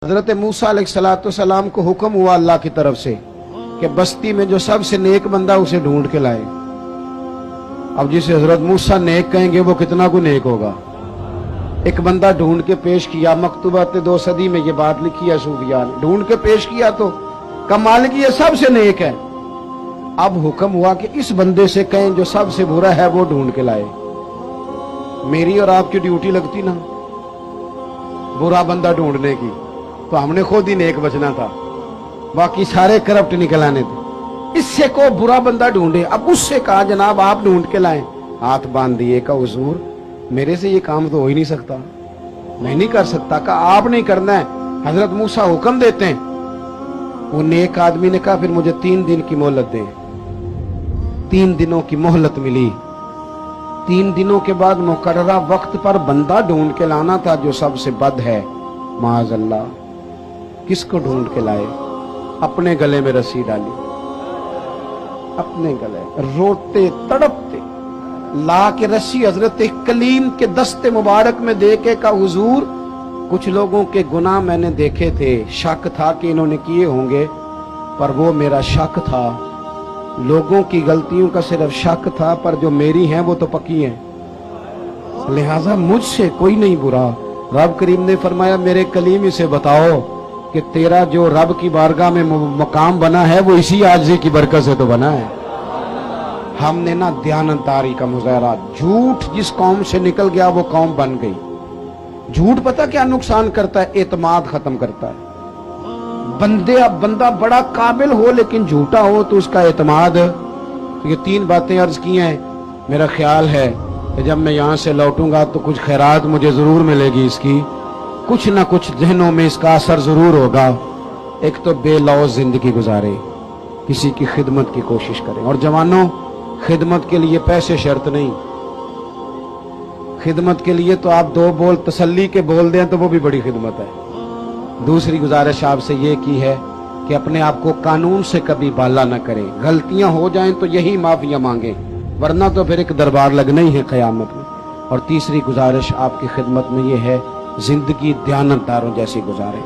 हजरत मूसा अलैहिस्सलाम को हुक्म हुआ अल्लाह की तरफ से कि बस्ती में जो सबसे नेक बंदा उसे ढूंढ के लाए। अब जिसे हजरत मूसा नेक कहेंगे वो कितना को नेक होगा। एक बंदा ढूंढ के पेश किया, मकतूबात 2 सदी में ये बात लिखी है सूफिया ने। ढूंढ के पेश किया तो कमाल की ये सबसे नेक है। अब हुक्म हुआ कि इस बंदे से कहें जो सबसे बुरा है वो ढूंढ के लाए। मेरी और आपकी ड्यूटी लगती ना बुरा बंदा ढूंढने की, तो हमने खुद ही नेक बचना था, बाकी सारे करप्ट निकल आने थे। इससे को बुरा बंदा ढूंढे। अब उससे कहा जनाब आप ढूंढ के लाएं। हाथ बांध दिए, का हुजूर मेरे से ये काम तो हो ही नहीं सकता, मैं नहीं कर सकता। कहा आप नहीं करना है, हजरत मूसा हुक्म देते हैं। वो नेक आदमी ने कहा फिर मुझे 3 दिन की मोहलत दें। 3 दिनों की मोहलत मिली। 3 दिनों के बाद मुकर्ररा वक्त पर बंदा ढूंढ के लाना था जो सबसे बद है। माज़अल्लाह, किसको ढूंढ के लाए? अपने गले में रस्सी डाली, अपने गले रोते तड़पते ला के रस्सी हजरत कलीम के दस्ते मुबारक में दे के का हुजूर कुछ लोगों के गुनाह मैंने देखे थे, शक था कि इन्होंने किए होंगे, पर वो मेरा शक था। लोगों की गलतियों का सिर्फ शक था, पर जो मेरी हैं वो तो पक्की हैं, लिहाजा मुझसे कोई नहीं बुरा। रब करीम ने फरमाया मेरे कलीम इसे बताओ कि तेरा जो रब की बारगाह में मकाम बना है वो इसी आजिज़ी की बरकत से तो बना है। हमने ना दयानतदारी का मुजाहरा, झूठ जिस कौम से निकल गया वो कौम बन गई। झूठ पता क्या नुकसान करता है? एतमाद खत्म करता है। बंदा बड़ा काबिल हो लेकिन झूठा हो तो उसका एतमाद। तो ये 3 बातें अर्ज की हैं। मेरा ख्याल है कि जब मैं यहाँ से लौटूंगा तो कुछ खैरात मुझे जरूर मिलेगी, इसकी कुछ ना कुछ जहनों में इसका असर जरूर होगा। एक तो बेलौज जिंदगी गुजारे, किसी की खिदमत की कोशिश करें। और जवानों, खिदमत के लिए पैसे शर्त नहीं। खिदमत के लिए तो आप 2 बोल तसल्ली के बोल दें तो वो भी बड़ी खिदमत है। दूसरी गुजारिश आपसे ये की है कि अपने आप को कानून से कभी बाला न करें। गलतियां हो जाएं तो यही माफिया मांगें, वरना तो फिर एक दरबार लगना ही है क़यामत में। और तीसरी गुजारिश आपकी खिदमत में ये है, जिंदगी दयानतदारों जैसी गुजारें।